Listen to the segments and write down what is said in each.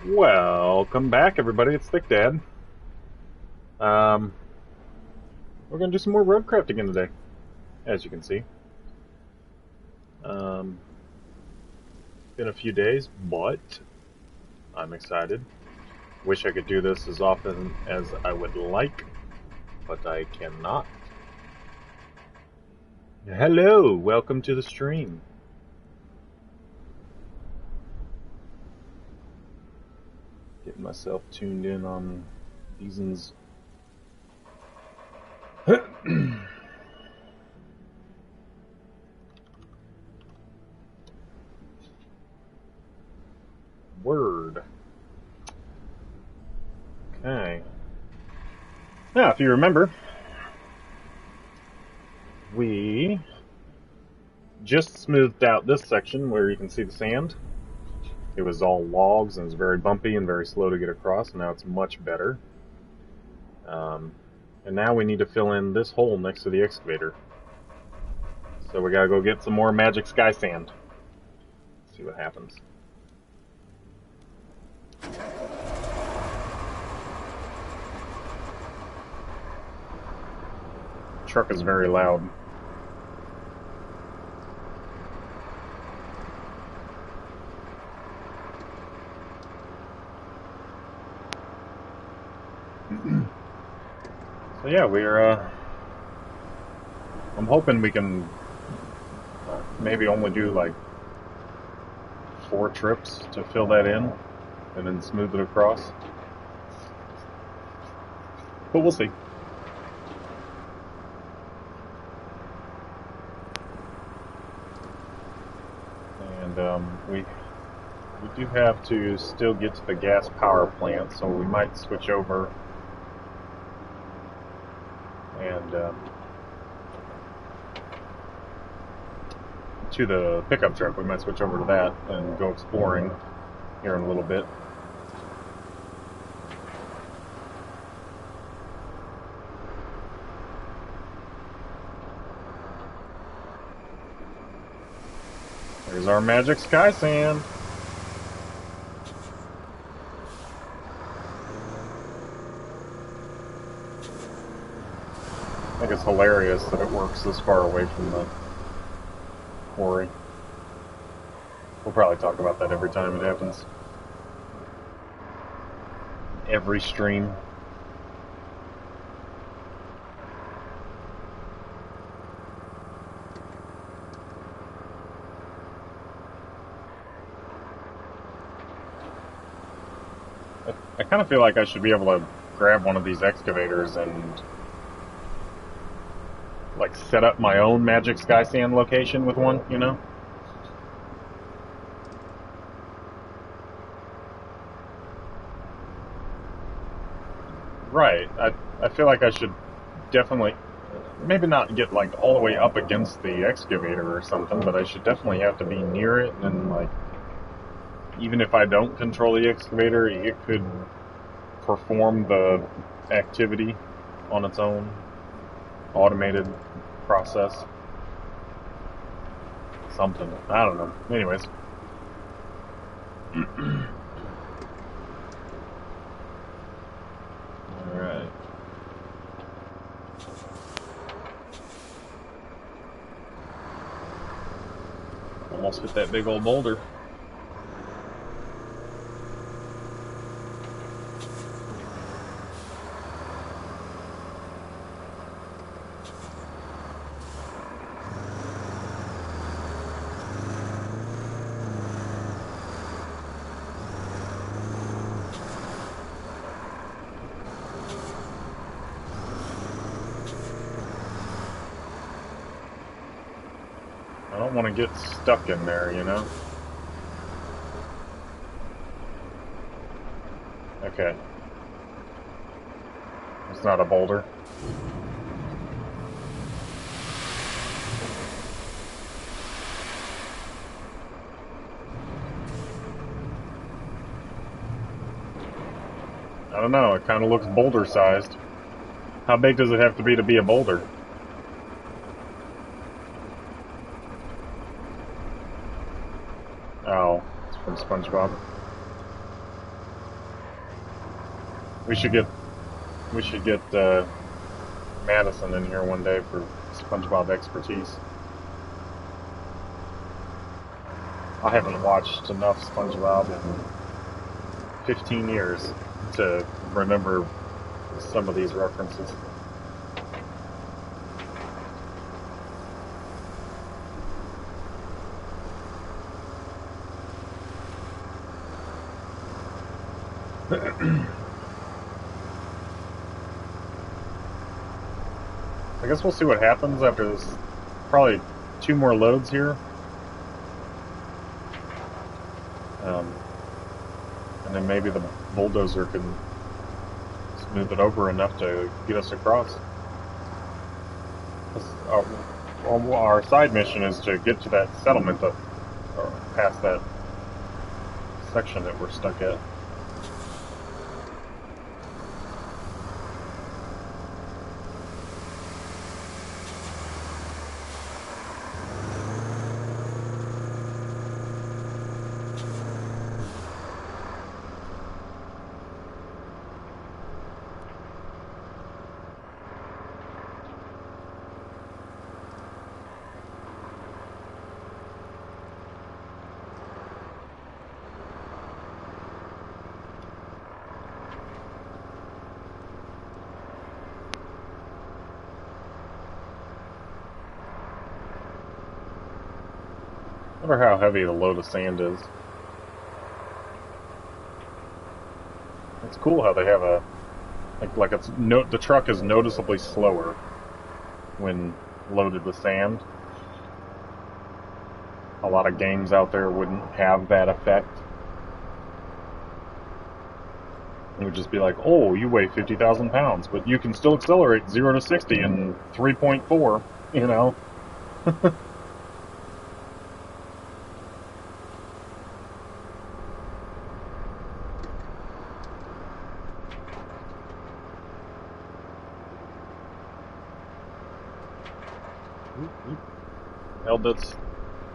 Welcome back, everybody. It's Thick Dad. Um, we're gonna do some more Roadcraft again today, as you can see. Um, been a few days, but I'm excited. Wish I could do this as often as I would like, but I cannot. Hello, welcome to the stream. Getting myself tuned in on seasons. Word. Okay. Now, if you remember, we just smoothed out this section where you can see the sand. It was all logs and it was very bumpy and very slow to get across. Now it's much better. And now we need to fill in this hole next to the excavator. So we gotta go get some more magic sky sand. See what happens. Truck is very loud. So yeah, I'm hoping we can maybe only do like 4 trips to fill that in and then smooth it across. But we'll see. And we do have to still get to the gas power plant, so we might switch over and to the pickup truck. We might switch over to that and go exploring here in a little bit. There's our magic sky sand. I think it's hilarious that it works this far away from the quarry. We'll probably talk about that every time it happens. Every stream. I kind of feel like I should be able to grab one of these excavators and like set up my own magic sky sand location with one, you know? Right. I feel like I should definitely, maybe not get like all the way up against the excavator or something, but I should definitely have to be near it, and like even if I don't control the excavator, it could perform the activity on its own, automated process. Something. I don't know. Anyways. Alright. Almost hit that big old boulder. I don't want to get stuck in there, you know? Okay. It's not a boulder. I don't know, it kind of looks boulder-sized. How big does it have to be a boulder? Oh, it's from SpongeBob. We should get Madison in here one day for SpongeBob expertise. I haven't watched enough SpongeBob in 15 years to remember some of these references. I guess we'll see what happens after this. Probably 2 more loads here. And then maybe the bulldozer can smooth it over enough to get us across. Our side mission is to get to that settlement, or past that section that we're stuck at. I wonder how heavy the load of sand is. It's cool how they have a the truck is noticeably slower when loaded with sand. A lot of games out there wouldn't have that effect. It would just be like, oh, you weigh 50,000 pounds, but you can still accelerate 0 to 60 in 3.4, you know?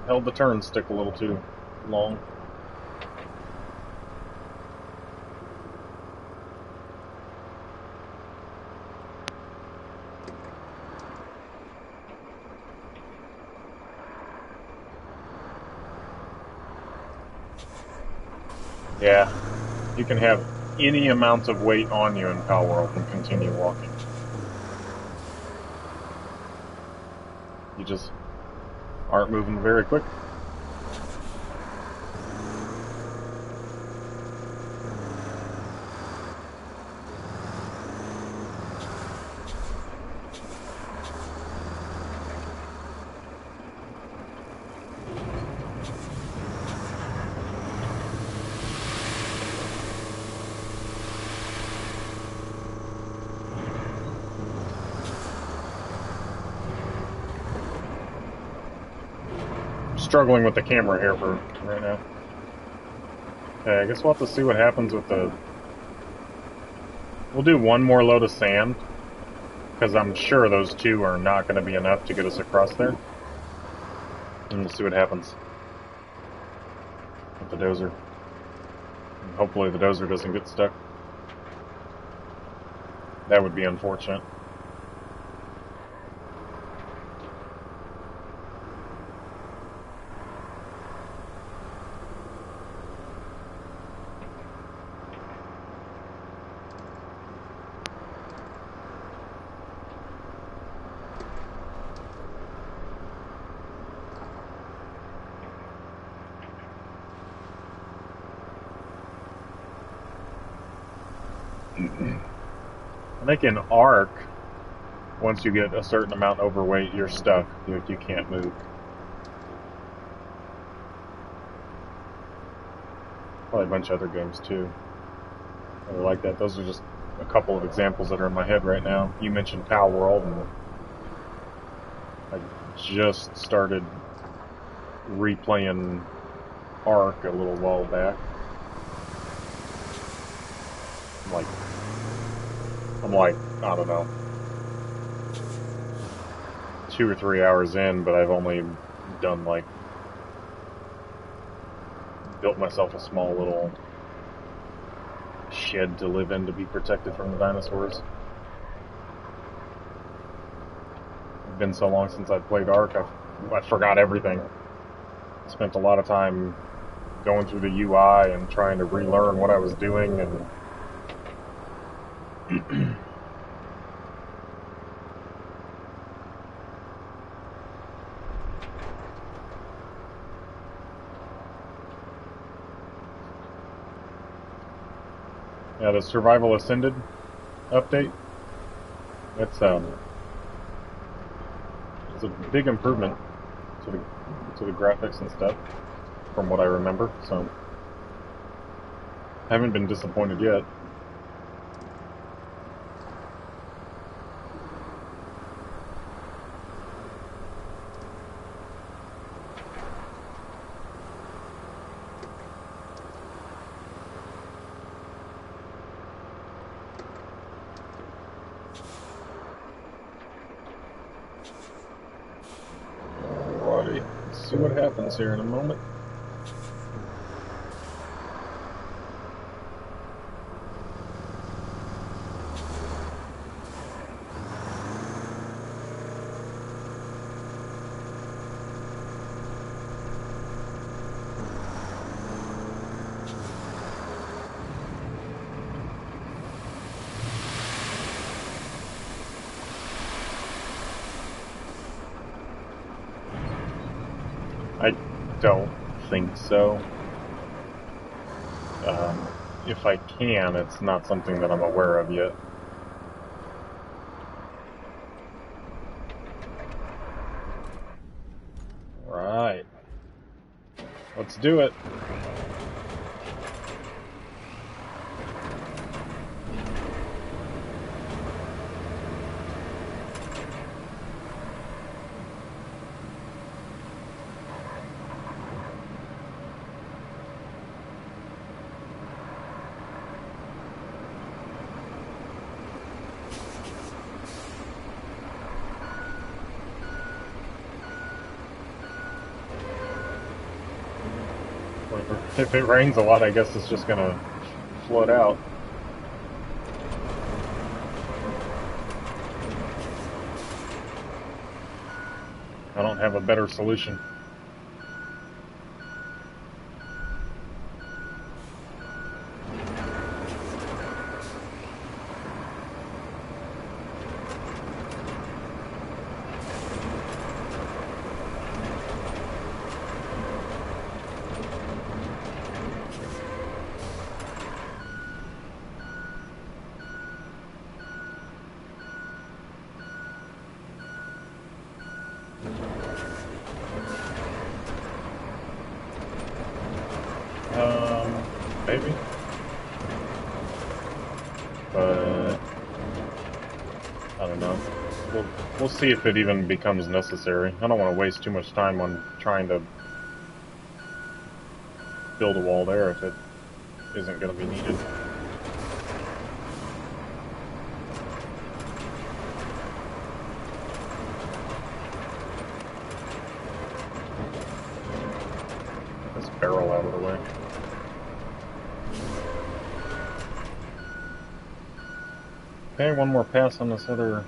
Held the turn stick a little too long. Yeah, you can have any amount of weight on you in Power World and continue walking. You just aren't moving very quick. Struggling with the camera here for right now. Okay, I guess we'll have to see what happens with the... We'll do 1 more load of sand, because I'm sure those 2 are not going to be enough to get us across there. And we'll see what happens with the dozer. And hopefully the dozer doesn't get stuck. That would be unfortunate. I think in Arc, once you get a certain amount overweight, you're stuck. You can't move. Probably a bunch of other games too. I like that. Those are just a couple of examples that are in my head right now. You mentioned Power World, and I just started replaying Arc a little while back. I'm like, I don't know, 2 or 3 hours in, but I've only done built myself a small little shed to live in to be protected from the dinosaurs. It's been so long since I've played Ark, I forgot everything. Spent a lot of time going through the UI and trying to relearn what I was doing, and yeah, the Survival Ascended update. It's a big improvement to the graphics and stuff, from what I remember. So I haven't been disappointed yet. Alrighty, let's see what happens here in a moment. I don't think so. If I can, it's not something that I'm aware of yet. Alright. Let's do it. If it rains a lot, I guess it's just gonna flood out. I don't have a better solution. Maybe. But I don't know. We'll see if it even becomes necessary. I don't want to waste too much time on trying to build a wall there if it isn't going to be needed. This barrel out of the way. Okay, one more pass on this other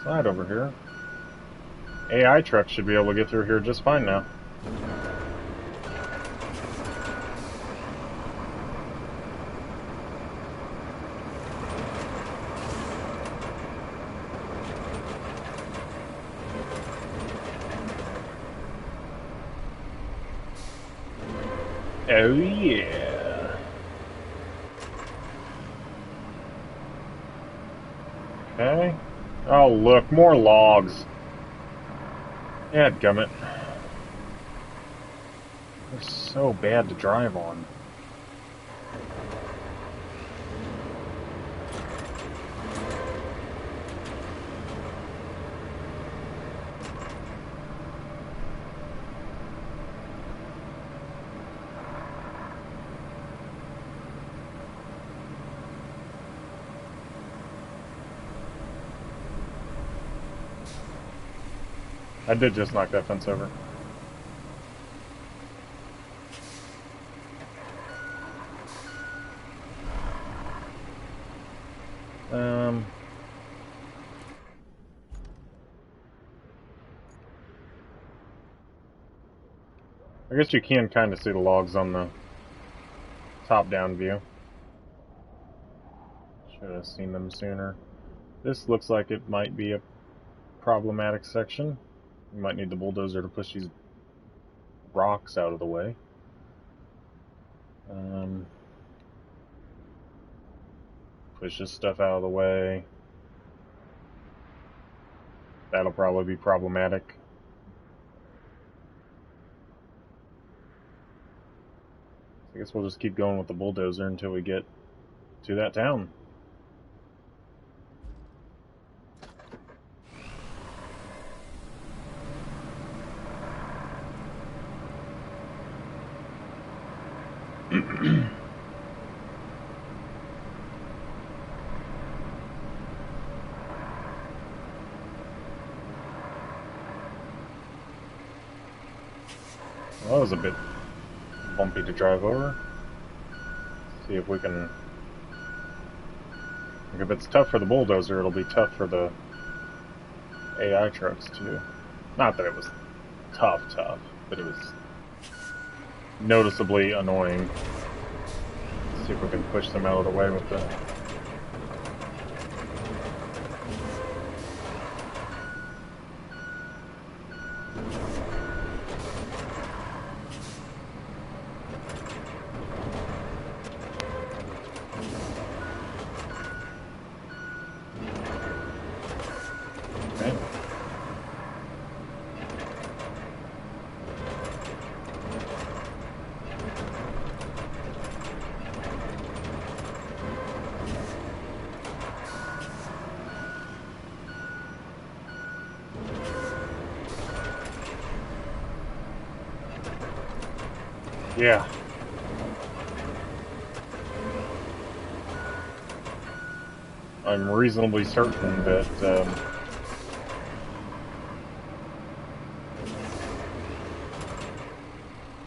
side over here. AI trucks should be able to get through here just fine now. Oh yeah. Okay. Oh look, more logs. Dadgummit. They're so bad to drive on. I did just knock that fence over. Um, I guess you can kind of see the logs on the top-down view. Should have seen them sooner. This looks like it might be a problematic section. You might need the bulldozer to push these rocks out of the way. Push this stuff out of the way. That'll probably be problematic. I guess we'll just keep going with the bulldozer until we get to that town. Well, that was a bit bumpy to drive over. See if we can... If it's tough for the bulldozer, it'll be tough for the AI trucks too. Not that it was tough, but it was noticeably annoying. Let's see if we can push them out of the way with the... Yeah. I'm reasonably certain that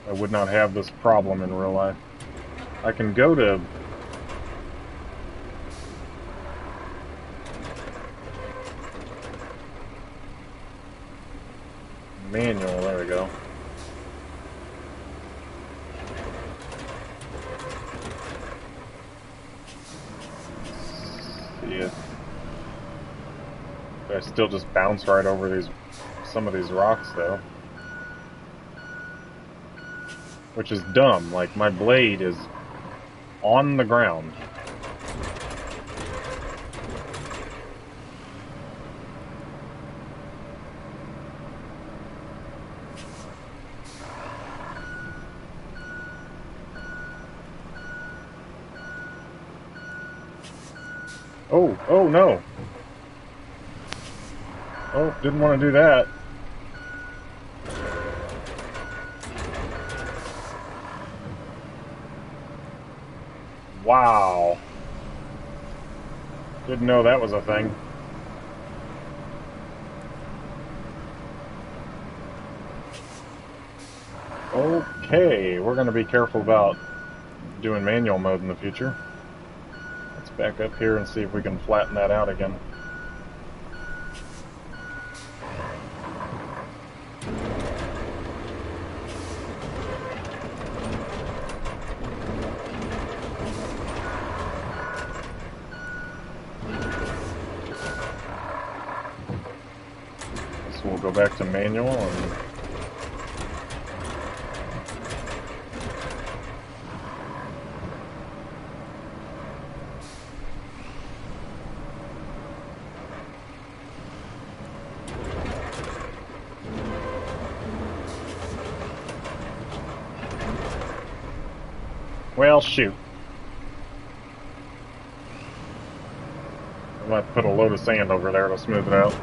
I would not have this problem in real life. I can go to... manual, there we go. See, I still just bounce right over some of these rocks though. Which is dumb, like my blade is on the ground. Oh no. Oh, didn't want to do that. Wow. Didn't know that was a thing. Okay, we're going to be careful about doing manual mode in the future. Let's back up here and see if we can flatten that out again. So we'll go back to manual and... Well, shoot. I might put a load of sand over there to smooth it out.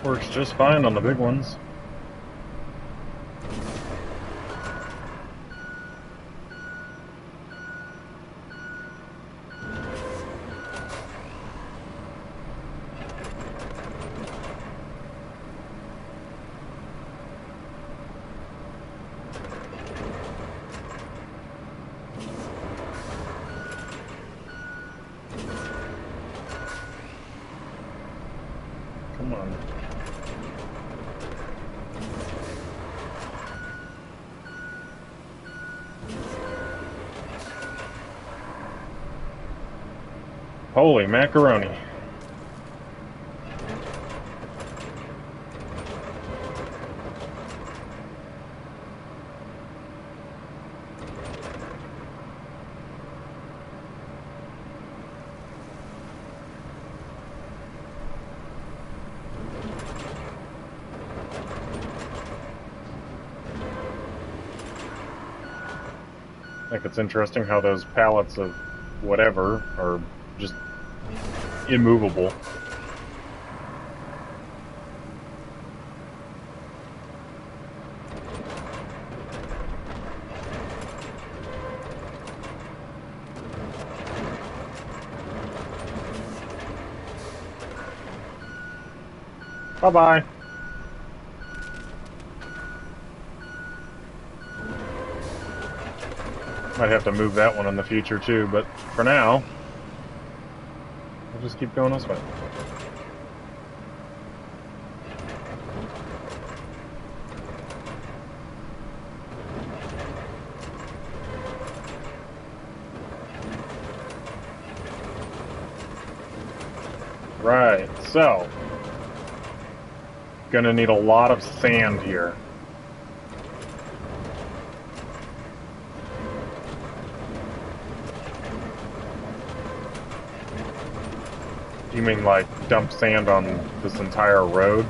Works just fine on the big ones. Come on. Holy macaroni. I think it's interesting how those pallets of whatever are just immovable. Bye-bye. Might have to move that one in the future too, but for now, we'll just keep going this way. Right, so, gonna need a lot of sand here. You mean like dump sand on this entire road?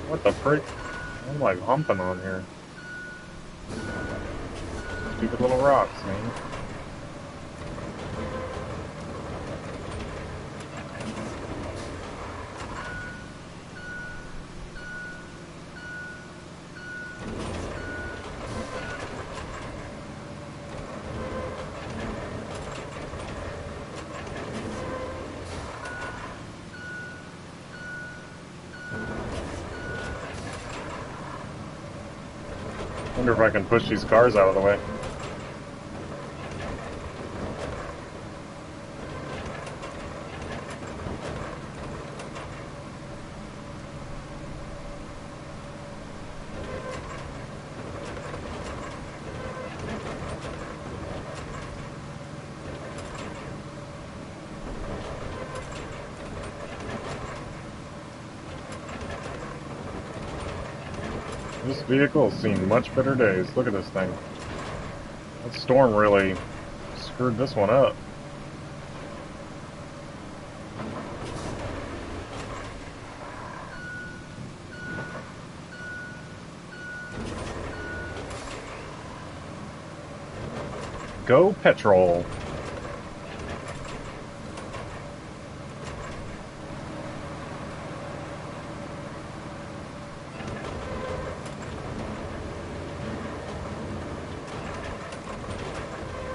What the frick? I'm like humping on here. Stupid little rocks, man. Wonder if I can push these cars out of the way. This vehicle has seen much better days. Look at this thing. That storm really screwed this one up. Go petrol.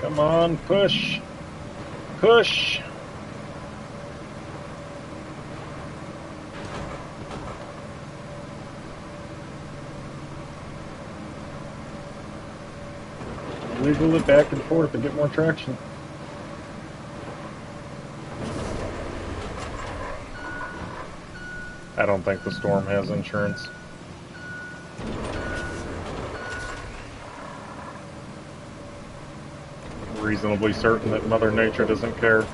Come on, push. Push. Wiggle it back and forth to get more traction. I don't think the storm has insurance. Reasonably certain that Mother Nature doesn't care.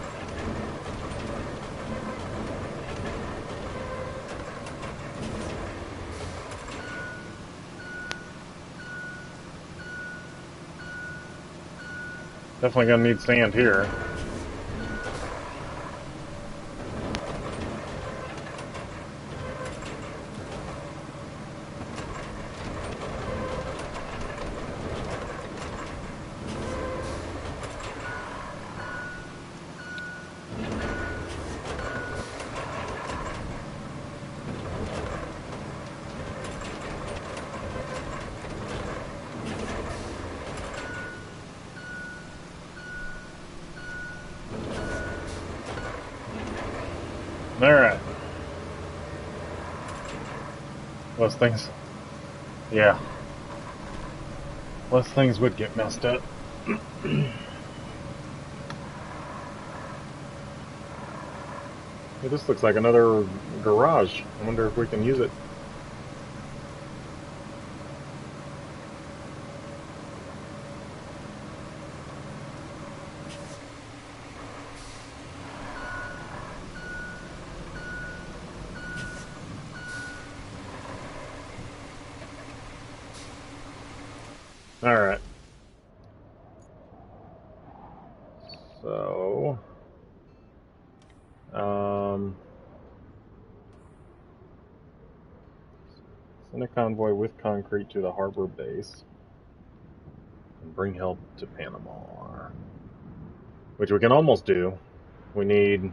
Definitely gonna need sand here. Alright. Those things. Yeah. Those things would get messed up. Hey, this looks like another garage. I wonder if we can use it. Alright. So... send a convoy with concrete to the harbor base. And bring help to Panama. Which we can almost do. We need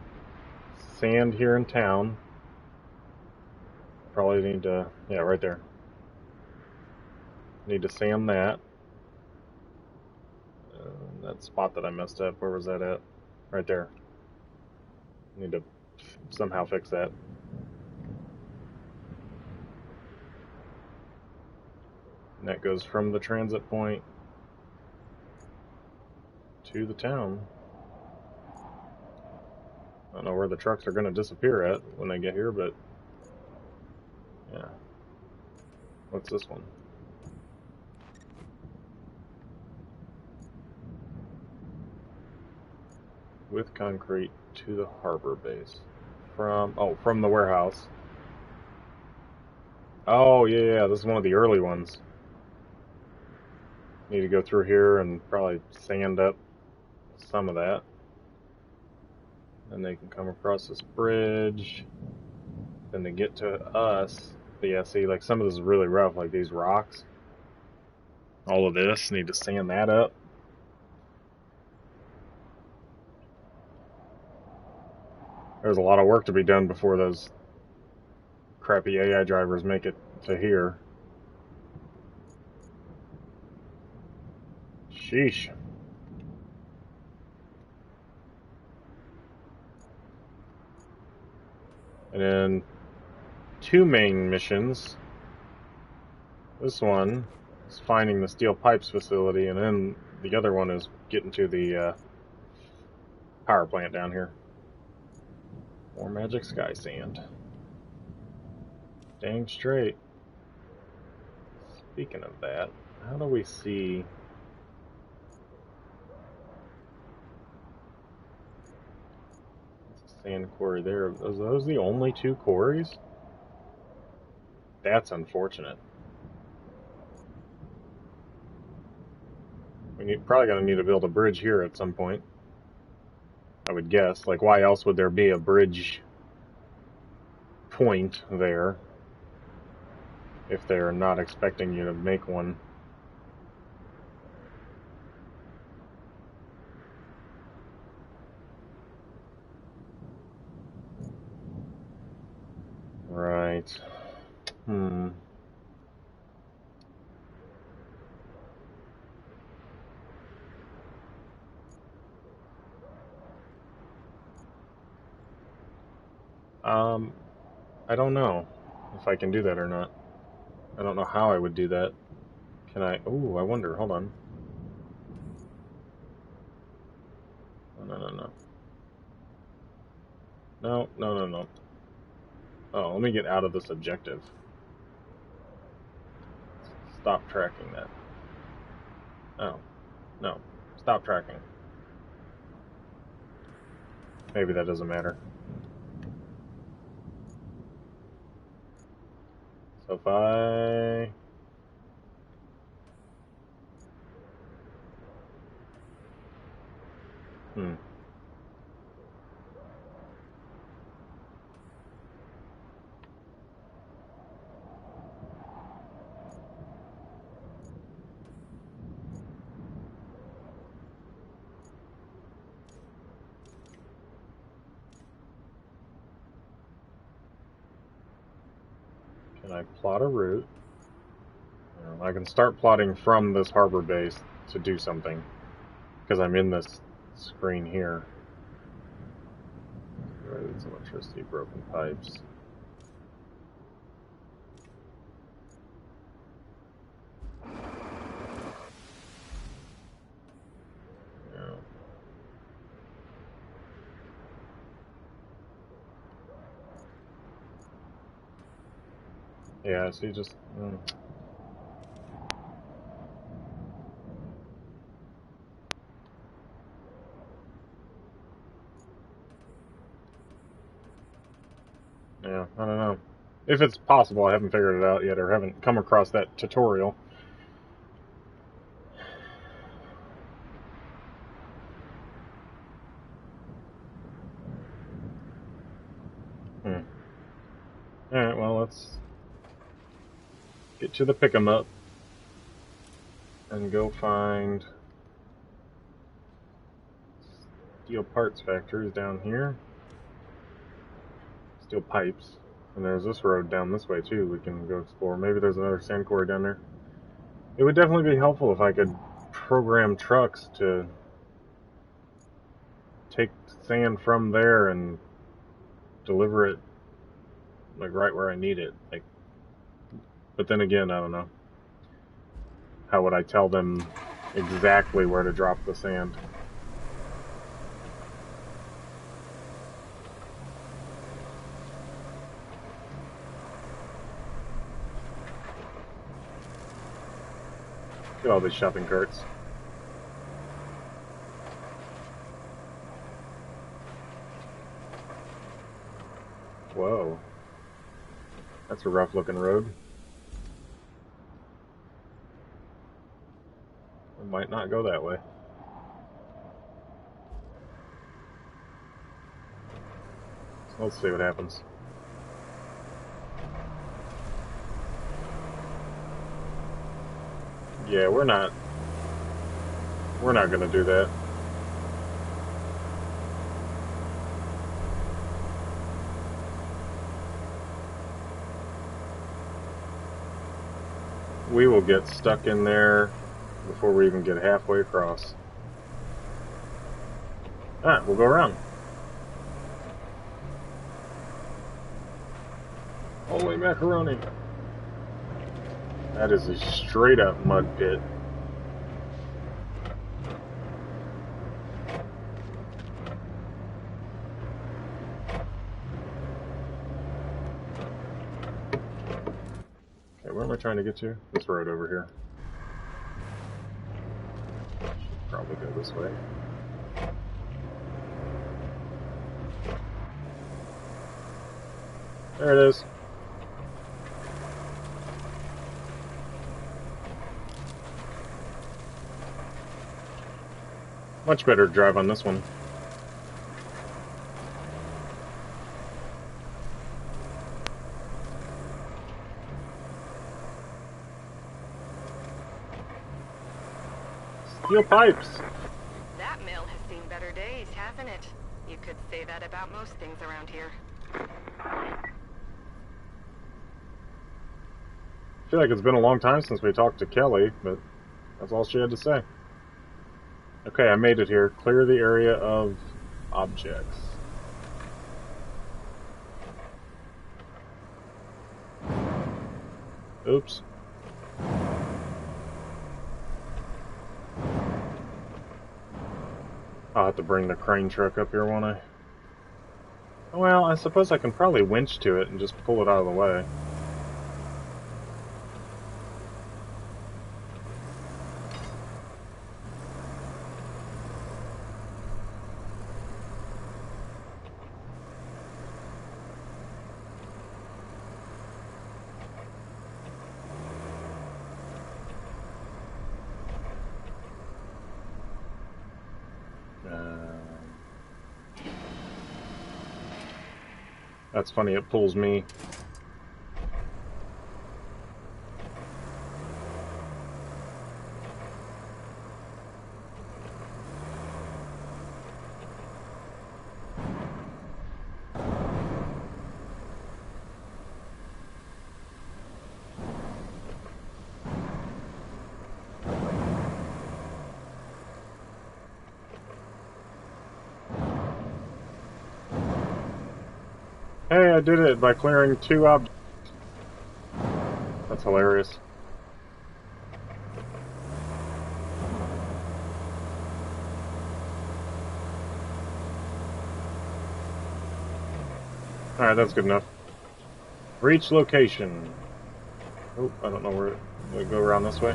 sand here in town. Probably need to... yeah, right there. Need to sand that. That spot that I messed up, where was that at? Right there. Need to somehow fix that. And that goes from the transit point to the town. I don't know where the trucks are going to disappear at when they get here, but yeah. What's this one? With concrete to the harbor base. From the warehouse. Oh, yeah, this is one of the early ones. Need to go through here and probably sand up some of that. And they can come across this bridge. Then they get to us. But yeah, see, like some of this is really rough, like these rocks. All of this, need to sand that up. There's a lot of work to be done before those crappy AI drivers make it to here. Sheesh. And then 2 main missions. This one is finding the steel pipes facility, and then the other one is getting to the power plant down here. More magic sky sand. Dang straight. Speaking of that, how do we see... sand quarry there. Are those the only 2 quarries? That's unfortunate. Probably going to need to build a bridge here at some point. I would guess. Like, why else would there be a bridge point there if they're not expecting you to make one? Right. I don't know if I can do that or not. I don't know how I would do that. Can I? Ooh, I wonder. Hold on. No, no, no. No, no, no, no. Oh, let me get out of this objective. Stop tracking that. Oh, no. Stop tracking. Maybe that doesn't matter. So if I... Hmm. Can I plot a route? I can start plotting from this harbor base to do something, because I'm in this screen here. Roads, electricity, broken pipes. Yeah. Yeah, so you just... Yeah, I don't know. If it's possible, I haven't figured it out yet, or haven't come across that tutorial. Alright, well, let's get to the pick 'em up and go find steel parts factories down here. Steel pipes. And there's this road down this way, too, we can go explore. Maybe there's another sand quarry down there. It would definitely be helpful if I could program trucks to take sand from there and deliver it, like, right where I need it. Like, but then again, I don't know. How would I tell them exactly where to drop the sand? Look at all these shopping carts. Whoa. That's a rough looking road. I might not go that way. So let's see what happens. Yeah, we're not gonna do that. We will get stuck in there before we even get halfway across. Alright, we'll go around. Holy macaroni. That is a straight up mud pit. Okay, where am I trying to get to? This road over here. Should probably go this way. There it is. Much better to drive on this one. Steel pipes! That mill has seen better days, hasn't it? You could say that about most things around here. I feel like it's been a long time since we talked to Kelly, but that's all she had to say. Okay, I made it here. Clear the area of objects. Oops. I'll have to bring the crane truck up here, won't I? Well, I suppose I can probably winch to it and just pull it out of the way. That's funny, it pulls me. Hey, I did it by clearing 2 objects. That's hilarious. Alright, that's good enough. Reach location. Oh, I don't know where. We go around this way.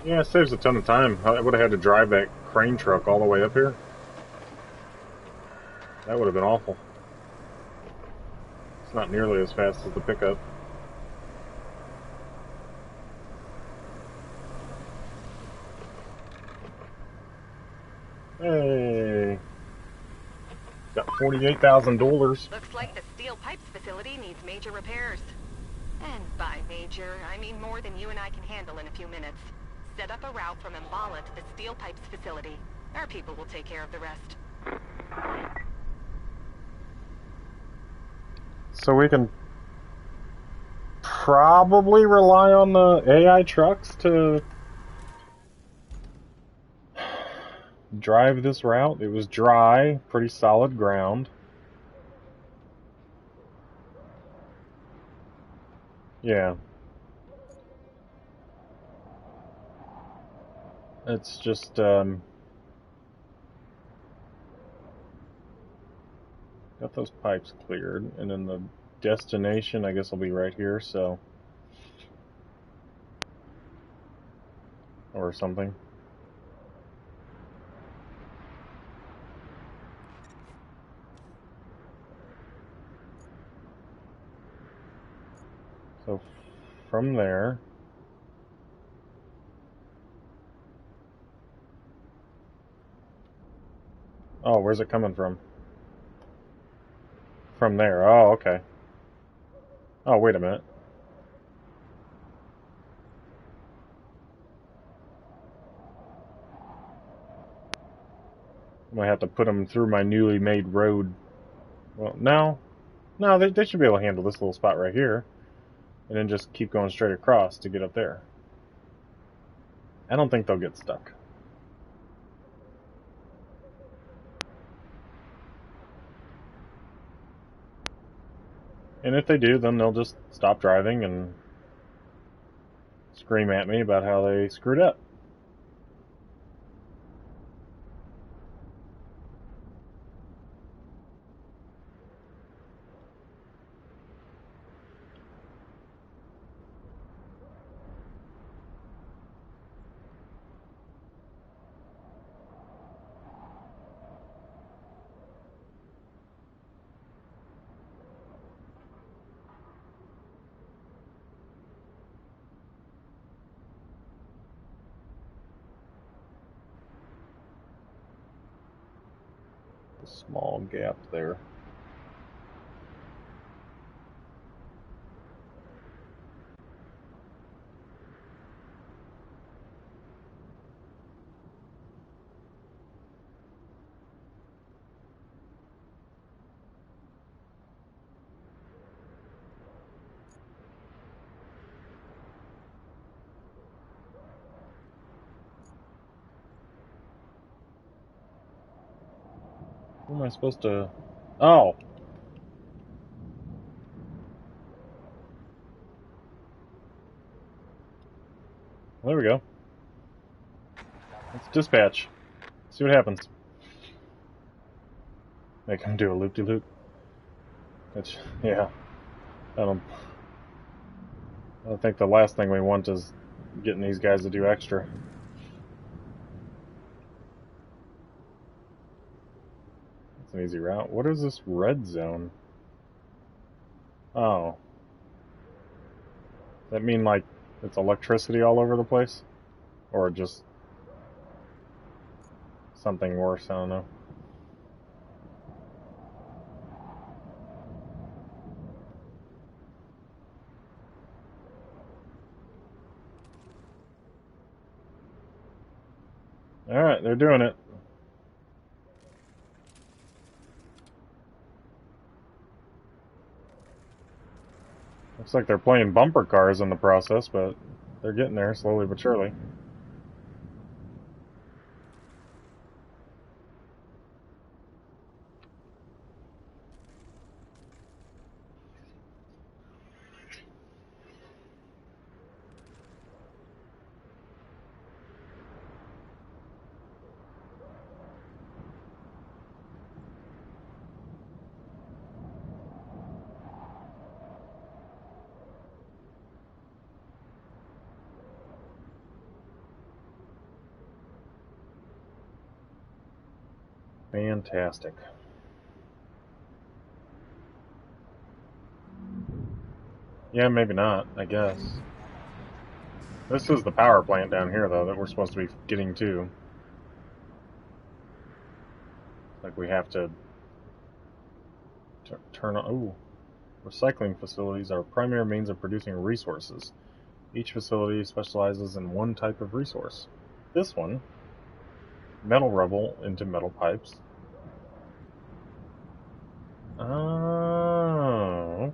Yeah, it saves a ton of time. I would have had to drive that crane truck all the way up here. That would have been awful. It's not nearly as fast as the pickup. Hey, got $48,000. Looks like the steel pipes facility needs major repairs. And by major, I mean more than you and I can handle in a few minutes. Set up a route from Mbala to the steel pipes facility. Our people will take care of the rest. So we can probably rely on the AI trucks to drive this route. It was dry, pretty solid ground. Yeah. It's just, got those pipes cleared, and then the destination, I guess, will be right here, so. Or something. So, from there. Oh, where's it coming from? From there. Oh, okay. Oh, wait a minute. I'm gonna have to put them through my newly made road. Well, no. No, they should be able to handle this little spot right here. And then just keep going straight across to get up there. I don't think they'll get stuck. And if they do, then they'll just stop driving and scream at me about how they screwed up. A small gap there. Who am I supposed to... Oh! There we go. Let's dispatch. See what happens. Make him do a loop-de-loop. Which, yeah. I don't think the last thing we want is getting these guys to do extra. It's an easy route. What is this red zone? Oh. That mean like it's electricity all over the place? Or just something worse, I don't know. Alright, they're doing it. Looks like they're playing bumper cars in the process, but they're getting there slowly but surely. Fantastic. Yeah, maybe not, I guess. This is the power plant down here, though, that we're supposed to be getting to. Like we have to turn on... Ooh. Recycling facilities are primary means of producing resources. Each facility specializes in one type of resource. This one, metal rubble into metal pipes. Oh,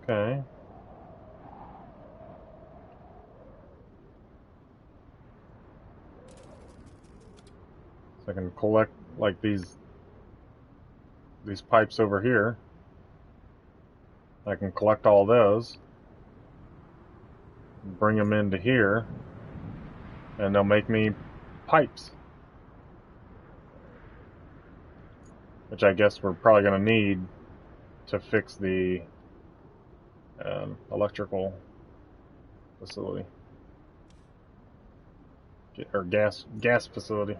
okay. So I can collect like these pipes over here. I can collect all those, bring them into here, and they'll make me pipes. Which I guess we're probably going to need to fix the electrical facility. Or gas facility.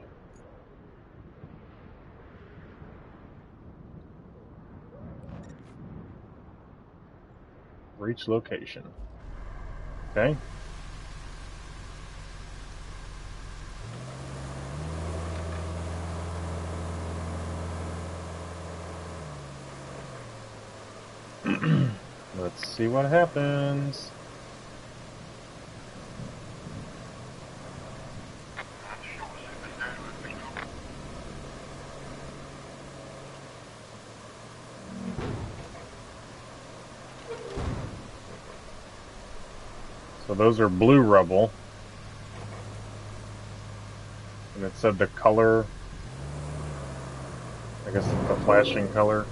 Reach location. Okay. Let's see what happens. So those are blue rubble. And it said the color, I guess it's the flashing color.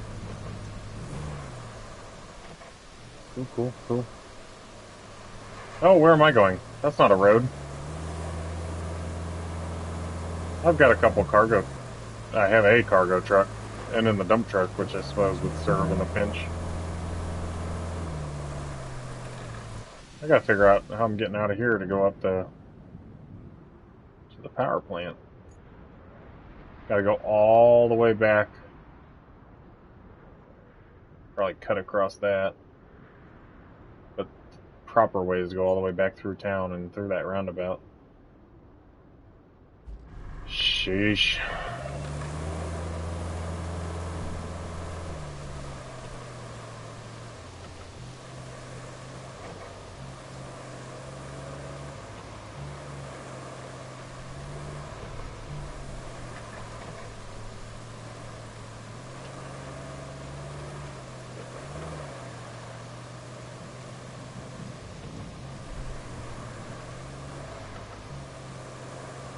Cool. Oh, where am I going? That's not a road. I've got a couple cargo. I have a cargo truck. And then the dump truck, which I suppose would serve in a pinch. I gotta figure out how I'm getting out of here to go up to the power plant. Gotta go all the way back. Probably cut across that. But the proper way is to go all the way back through town and through that roundabout. Sheesh.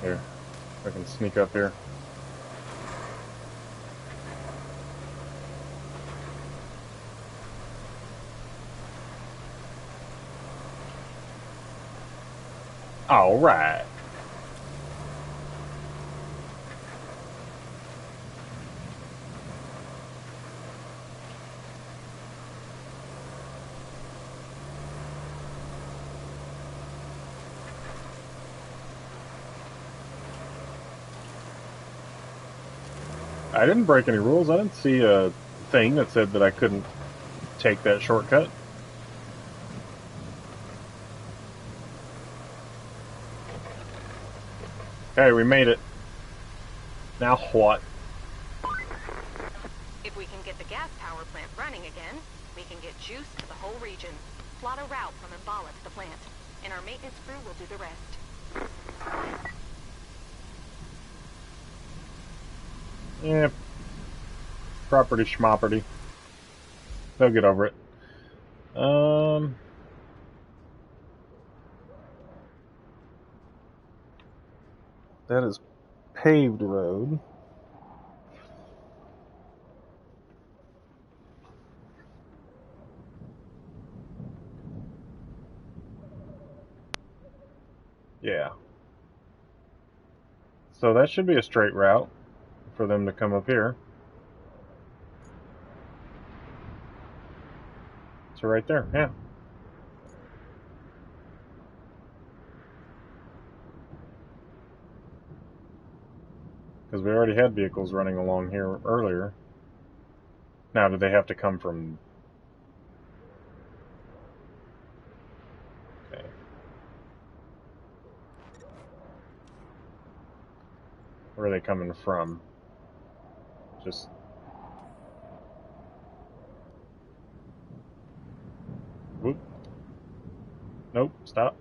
Here, I can sneak up here. All right. I didn't break any rules. I didn't see a thing that said that I couldn't take that shortcut. Hey, we made it. Now what? If we can get the gas power plant running again, we can get juice to the whole region. Plot a route from Mbala to the plant, and our maintenance crew will do the rest. Yeah, property schmopperty. They'll get over it. That is paved road. Yeah. So that should be a straight route for them to come up here. So right there, yeah. Because we already had vehicles running along here earlier. Now, do they have to come from... Okay. Where are they coming from? Just... Whoop. Nope, stop.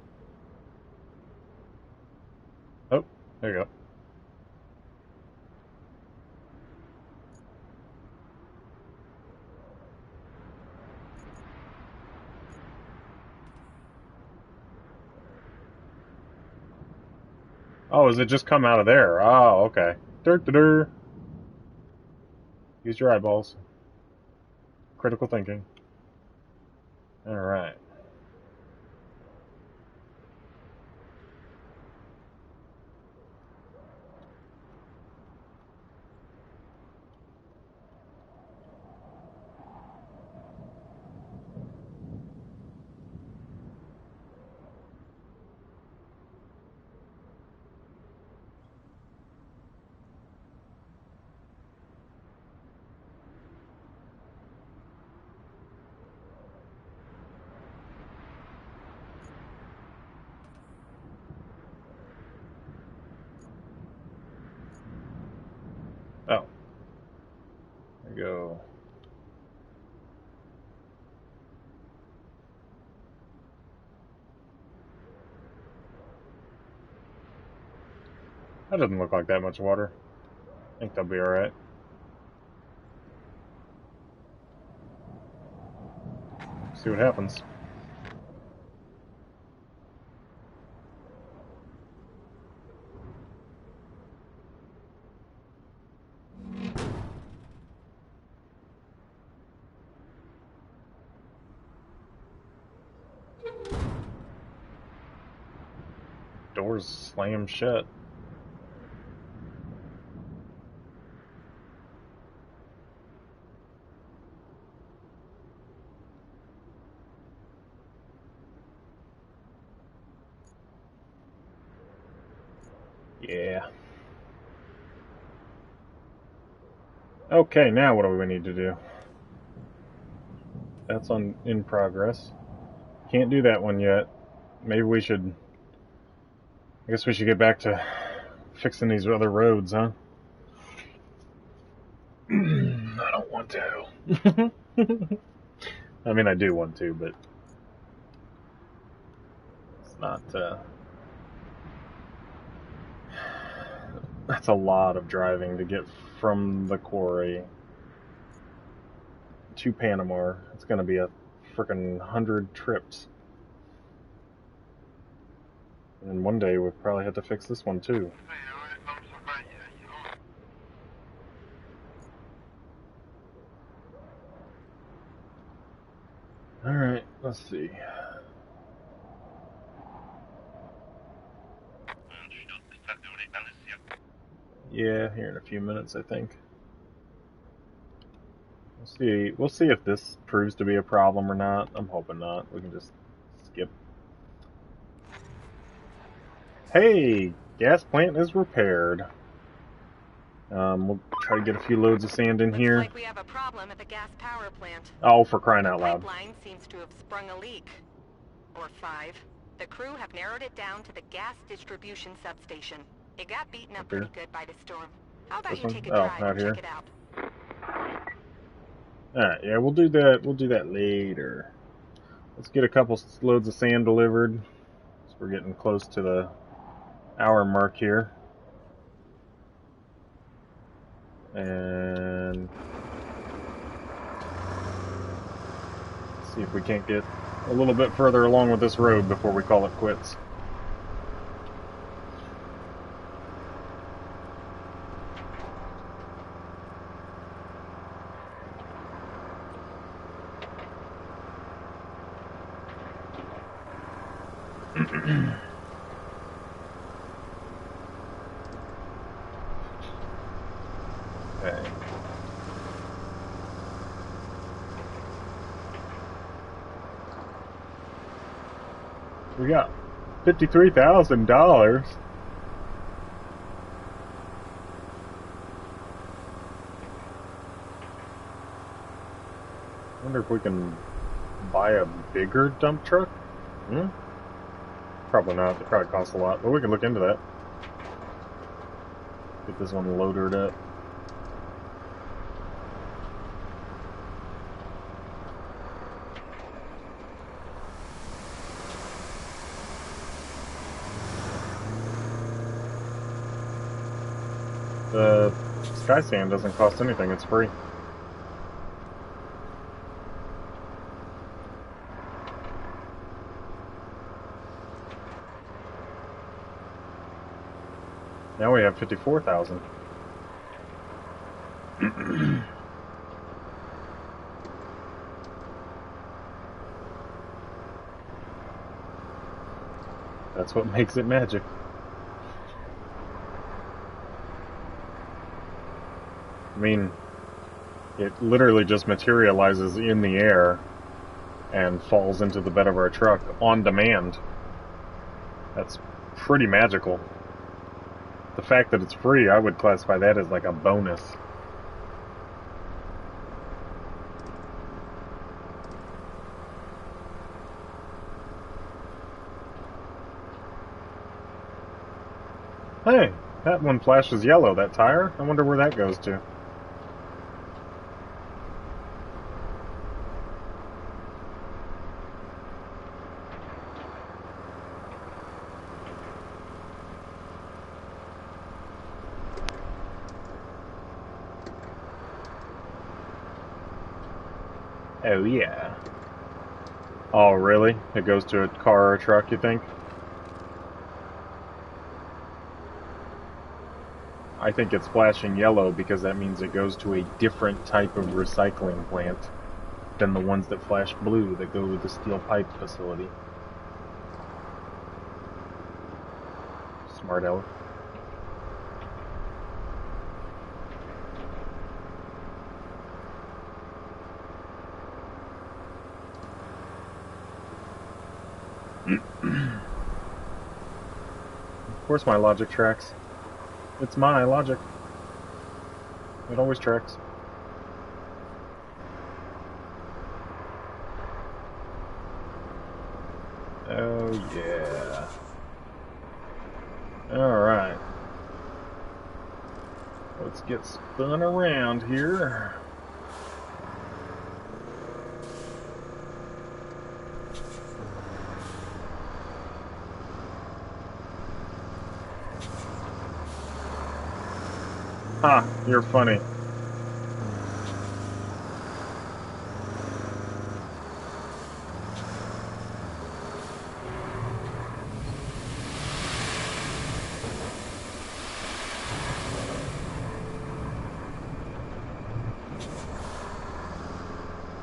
Oh, there you go. Oh, is it just come out of there? Oh, okay. Dur. Use your eyeballs. Critical thinking. Alright. Oh. There you go. That doesn't look like that much water. I think they'll be alright. See what happens. Doors slam shut. Yeah. Okay, now what do we need to do? That's in progress. Can't do that one yet. Maybe we should... I guess we should get back to fixing these other roads, huh? I don't want to. I mean, I do want to, but it's not... That's a lot of driving to get from the quarry to Panama. It's going to be a freaking 100 trips. And one day we'll probably have to fix this one too. Alright, let's see. Yeah, here in a few minutes, I think. We'll see if this proves to be a problem or not. I'm hoping not. We can just skip. Hey, gas plant is repaired. We'll try to get a few loads of sand in here. Looks like we have a problem at the gas power plant. Oh, for crying out loud. The pipeline seems to have sprung a leak. Or 5. The crew have narrowed it down to the gas distribution substation. It got beaten up Up here? pretty good by the storm. How about This you one? take a Oh, drive out and here. check it out? Alright, yeah, we'll do that. We'll do that later. Let's get a couple loads of sand delivered. So we're getting close to the hour mark here. And see if we can't get a little bit further along with this road before we call it quits. Okay. We got $53,000. Wonder if we can buy a bigger dump truck? Probably not. It probably costs a lot, but we can look into that. Get this one loaded up. The sky sand doesn't cost anything, it's free. Now we have 54,000. That's what makes it magic. I mean, it literally just materializes in the air and falls into the bed of our truck on demand. That's pretty magical. The fact that it's free, I would classify that as like a bonus. Hey, that one flashes yellow, that tire. I wonder where that goes to. Oh, yeah. Oh, really? It goes to a car or a truck, you think? I think it's flashing yellow because that means it goes to a different type of recycling plant than the ones that flash blue that go to the steel pipe facility. Smart aleck. Of course my logic tracks. It's my logic. It always tracks. Oh yeah. Alright. Let's get spun around here. Ha, you're funny.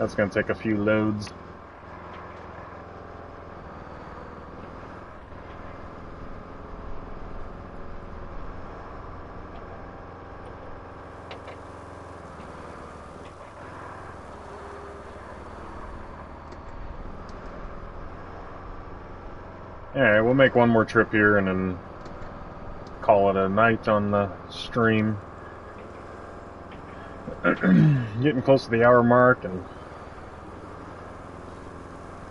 That's gonna take a few loads. Alright, we'll make one more trip here and then call it a night on the stream. Getting close to the hour mark, and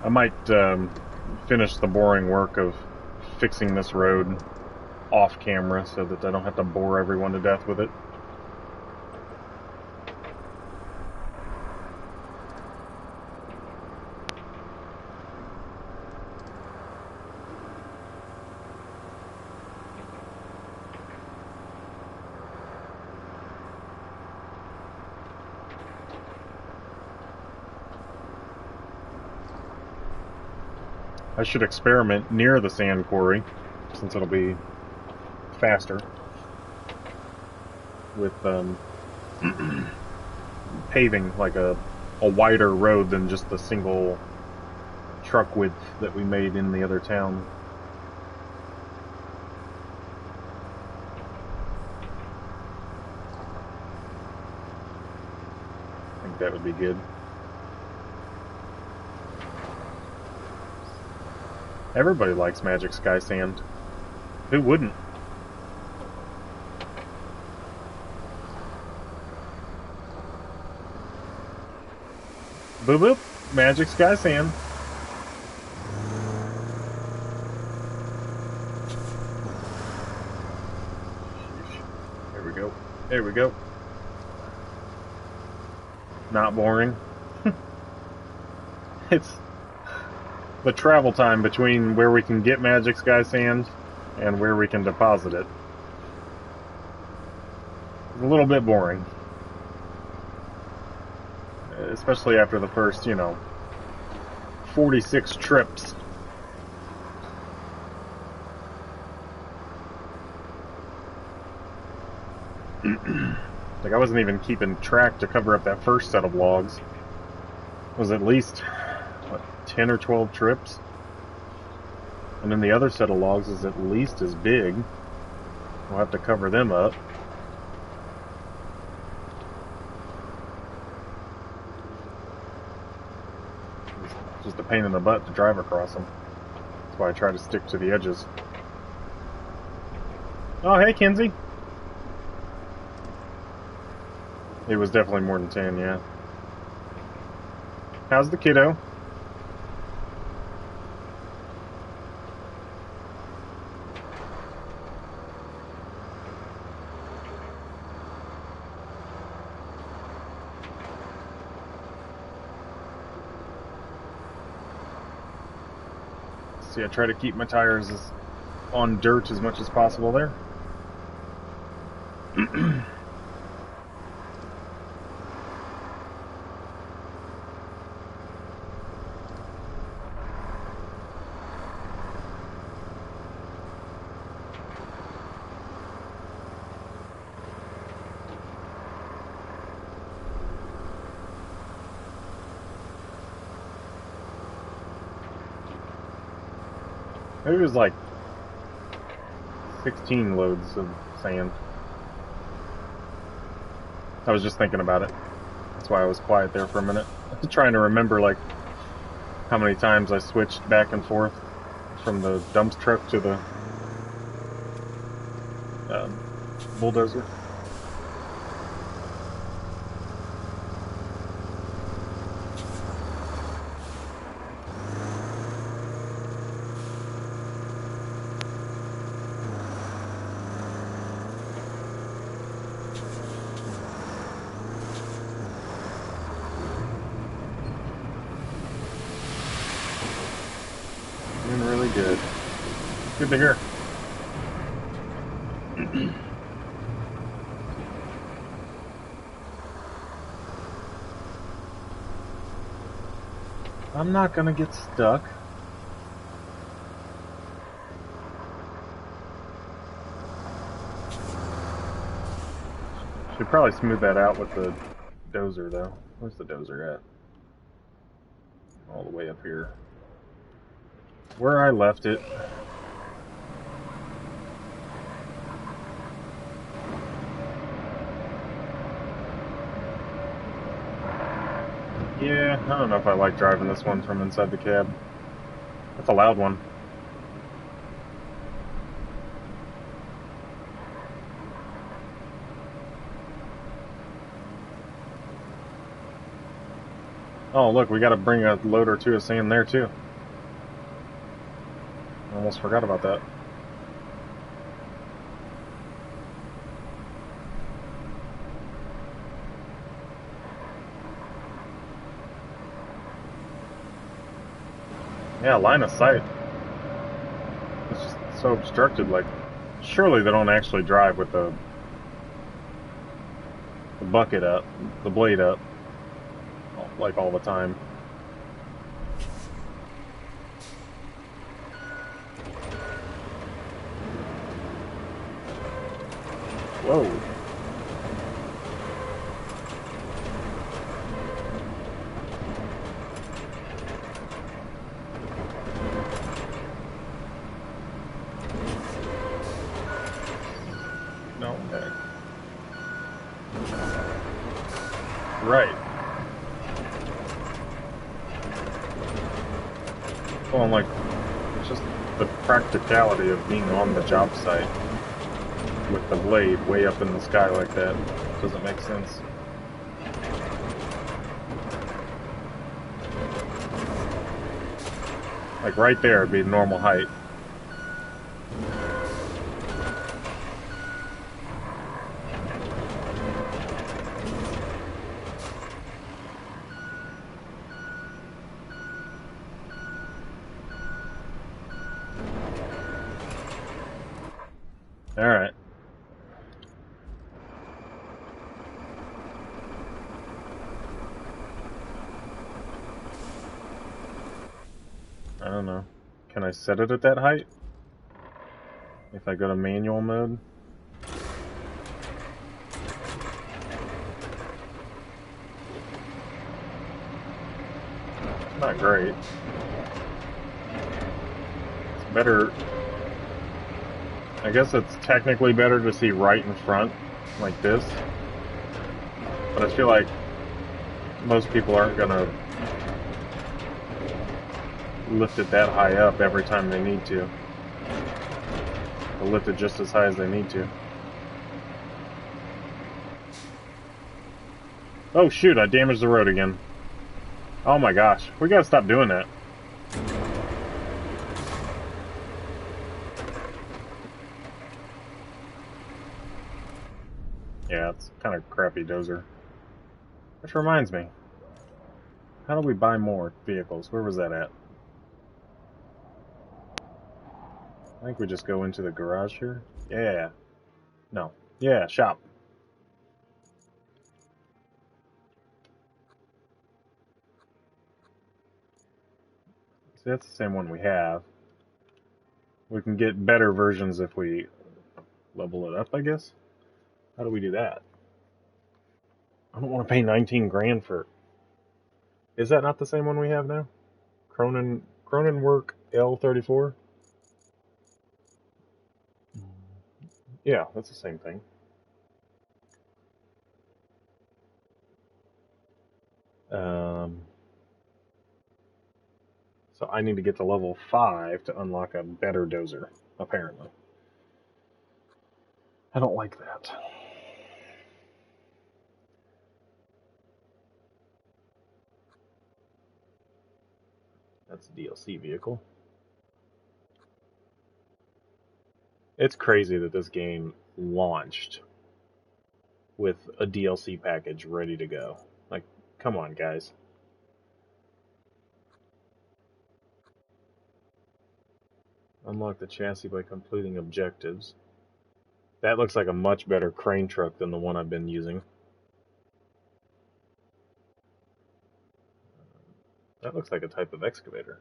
I might finish the boring work of fixing this road off camera so that I don't have to bore everyone to death with it. I should experiment near the sand quarry, since it'll be faster, with paving like a wider road than just the single truck width that we made in the other town. I think that would be good. Everybody likes Magic Sky Sand. Who wouldn't? Boop boop! Magic Sky Sand. There we go. There we go. Not boring. It's the travel time between where we can get Magic Sky Sand and where we can deposit it. It's a little bit boring. Especially after the first, 46 trips. Like, I wasn't even keeping track to cover up that first set of logs. It was at least 10 or 12 trips. And then the other set of logs is at least as big. We'll have to cover them up. It's just a pain in the butt to drive across them. That's why I try to stick to the edges. Oh, hey, Kinsey. It was definitely more than 10, yeah. How's the kiddo? See, I try to keep my tires on dirt as much as possible there. Maybe it was like 16 loads of sand. I was just thinking about it. That's why I was quiet there for a minute. Trying to remember, like, how many times I switched back and forth from the dump truck to the bulldozer. Really good. Good to hear. I'm not gonna get stuck. Should probably smooth that out with the dozer, though. Where's the dozer at? All the way up here. Where I left it. Yeah, I don't know if I like driving this one from inside the cab. That's a loud one. Oh, look, we gotta bring a load or two of sand there, too. Almost forgot about that. Yeah, line of sight. It's just so obstructed. Like, surely they don't actually drive with the bucket up, the blade up, like all the time. Whoa. No, okay. Right. Well, I'm like, it's just the practicality of being on the job site with the blade way up in the sky like that doesn't make sense. Like right there would be normal height. Alright. I don't know. Can I set it at that height? If I go to manual mode? It's not great. It's better. I guess it's technically better to see right in front, like this. But I feel like most people aren't gonna lift it that high up every time they need to. They'll lift it just as high as they need to. Oh shoot, I damaged the road again. Oh my gosh, we gotta stop doing that. Yeah, it's kind of crappy dozer. Which reminds me, how do we buy more vehicles? Where was that at? I think we just go into the garage here. Yeah. No. Yeah, shop. See, that's the same one we have. We can get better versions if we level it up, I guess. How do we do that? I don't want to pay 19 grand for. Is that not the same one we have now? Cronenwork L34? Yeah, that's the same thing. Um, so I need to get to level 5 to unlock a better dozer, apparently. I don't like that. That's a DLC vehicle. It's crazy that this game launched with a DLC package ready to go. Like, come on, guys. Unlock the chassis by completing objectives. That looks like a much better crane truck than the one I've been using. That looks like a type of excavator.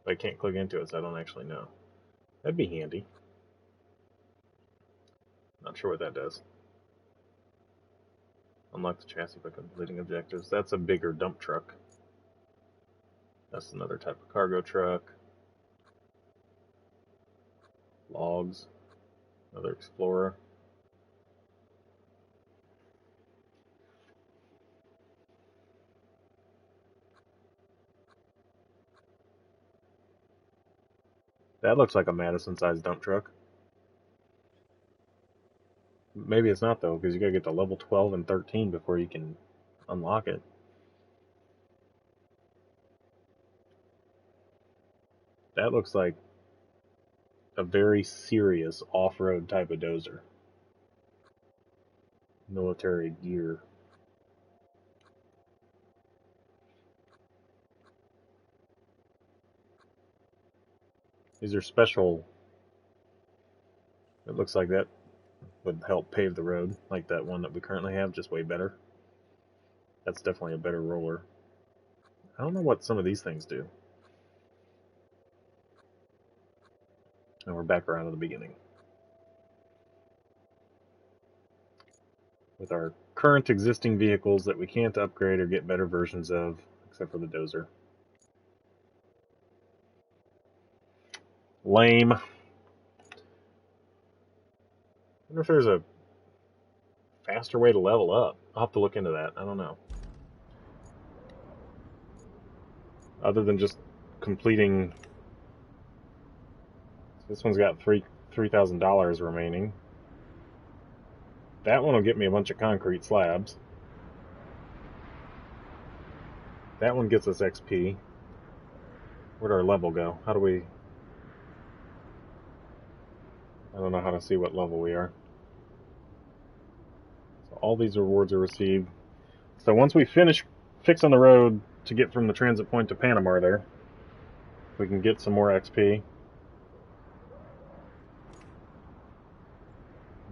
But I can't click into it, so I don't actually know. That'd be handy. Not sure what that does. Unlock the chassis by completing objectives. That's a bigger dump truck. That's another type of cargo truck. Logs. Another Explorer. That looks like a Madison-sized dump truck. Maybe it's not, though, because you gotta get to level 12 and 13 before you can unlock it. That looks like a very serious off-road type of dozer. Military gear. These are special. It looks like that would help pave the road, like that one that we currently have, just way better. That's definitely a better roller. I don't know what some of these things do. And we're back around to the beginning. With our current existing vehicles that we can't upgrade or get better versions of, except for the dozer. Lame. I wonder if there's a faster way to level up. I'll have to look into that. I don't know. Other than just completing. This one's got $3,000 remaining. That one will get me a bunch of concrete slabs. That one gets us XP. Where'd our level go? How do we... I don't know how to see what level we are. So all these rewards are received. So once we finish fixing the road to get from the transit point to Panama there, we can get some more XP.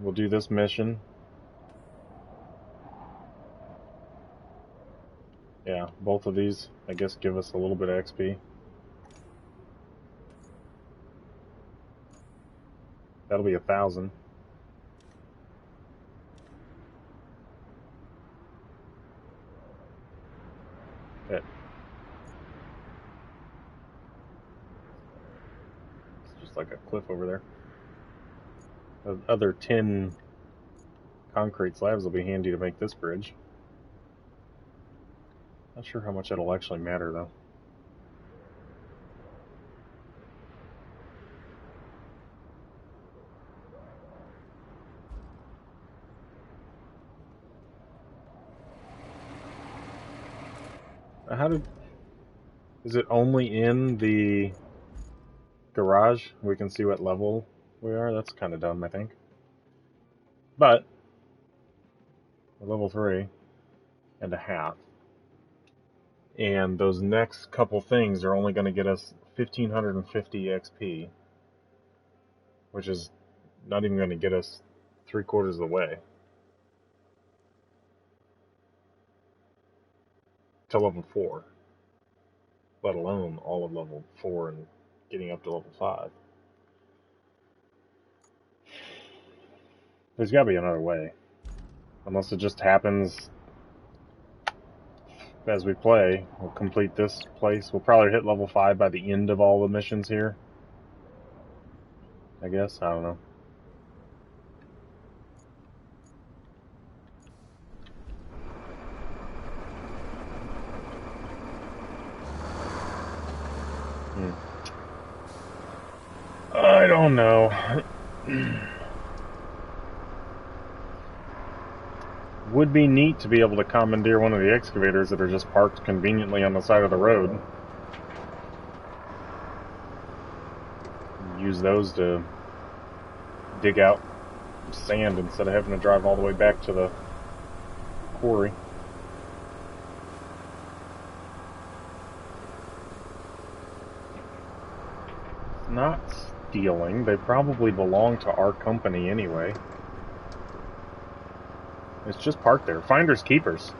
We'll do this mission. Yeah, both of these, I guess, give us a little bit of XP. That'll be 1,000. It's just like a cliff over there. The other 10 concrete slabs will be handy to make this bridge. Not sure how much it'll actually matter, though. Is it only in the garage we can see what level we are? That's kind of dumb, I think. But we're level 3.5. And those next couple things are only going to get us 1,550 XP, which is not even going to get us 3/4 of the way to level 4, let alone all of level 4 and getting up to level 5. There's got to be another way, unless it just happens as we play. We'll complete this place. We'll probably hit level 5 by the end of all the missions here, I guess. I don't know. I don't know. Would be neat to be able to commandeer one of the excavators that are just parked conveniently on the side of the road. Use those to dig out sand instead of having to drive all the way back to the quarry. It's not stealing. They probably belong to our company anyway. It's just parked there. Finders keepers.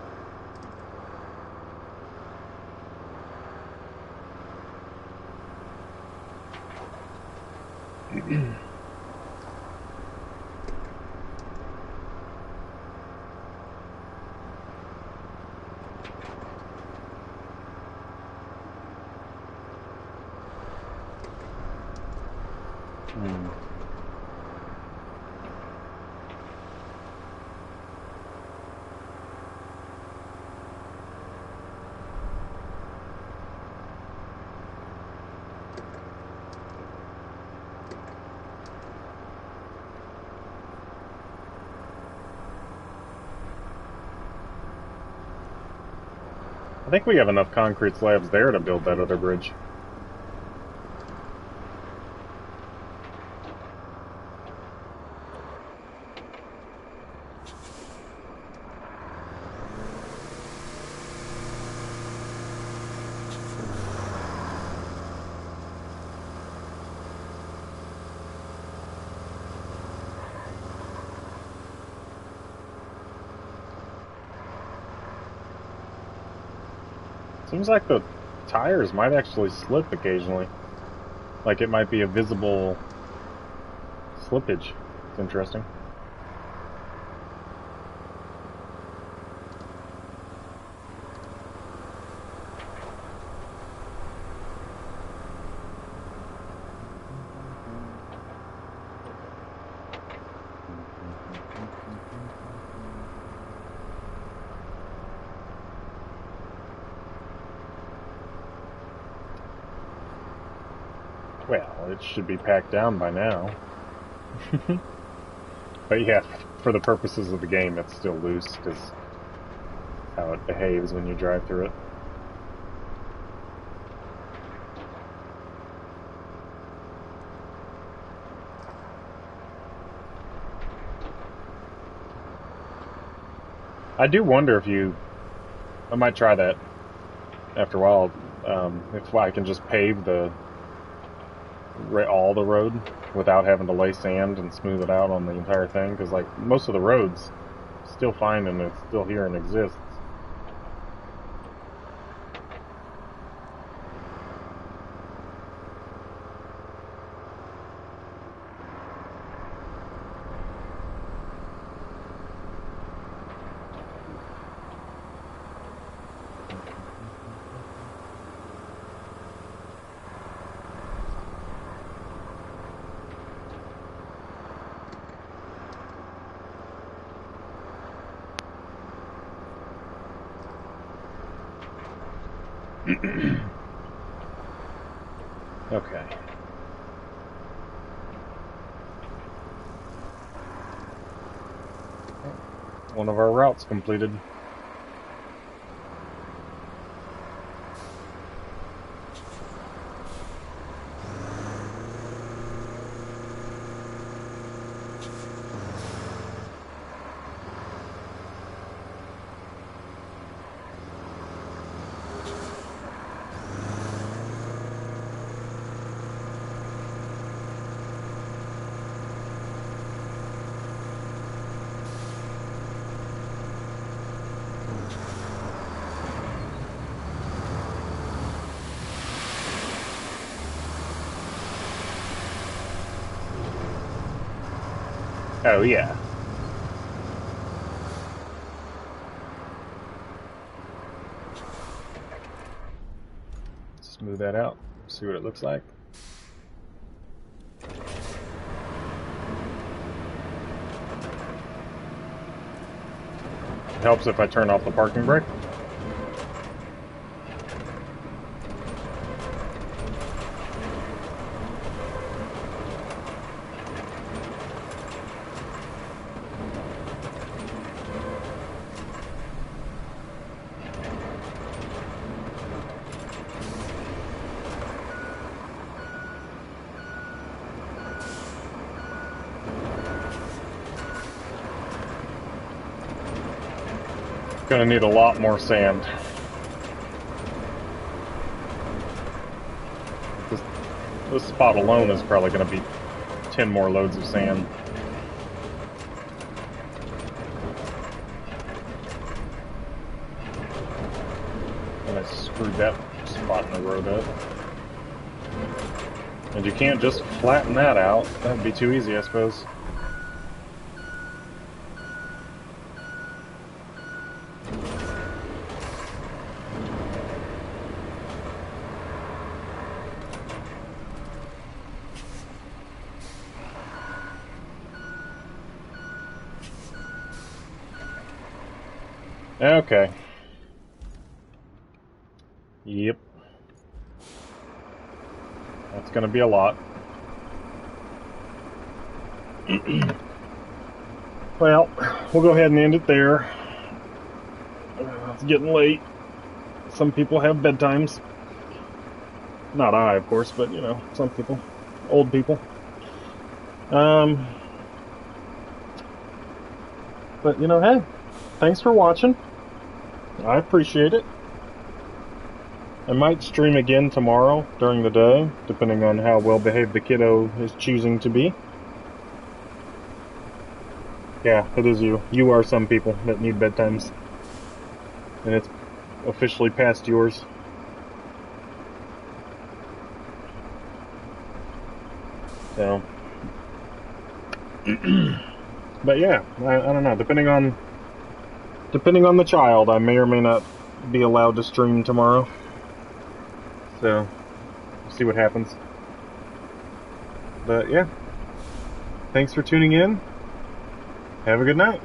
I think we have enough concrete slabs there to build that other bridge. Seems like the tires might actually slip occasionally. Like it might be a visible slippage. It's interesting. Well, it should be packed down by now. But yeah, for the purposes of the game, it's still loose, because how it behaves when you drive through it. I do wonder I might try that after a while, if I can just pave all the road without having to lay sand and smooth it out on the entire thing, because like most of the roads still fine and it's still here and exists. Okay. One of our routes completed. Oh yeah. Smooth that out, see what it looks like. It helps if I turn off the parking brake. Gonna need a lot more sand. This spot alone is probably gonna be 10 more loads of sand. And I screwed that spot in the road up. And you can't just flatten that out. That'd be too easy, I suppose. Okay. Yep. That's gonna be a lot. Well, we'll go ahead and end it there. It's getting late. Some people have bedtimes. Not I, of course, but, you know, some people. Old people. But, you know, hey, thanks for watching. I appreciate it. I might stream again tomorrow during the day, depending on how well behaved the kiddo is choosing to be. Yeah, it is you. You are some people that need bedtimes. And it's officially past yours. So, but yeah, I don't know. Depending on the child, I may or may not be allowed to stream tomorrow. So, we'll see what happens. But yeah, thanks for tuning in. Have a good night.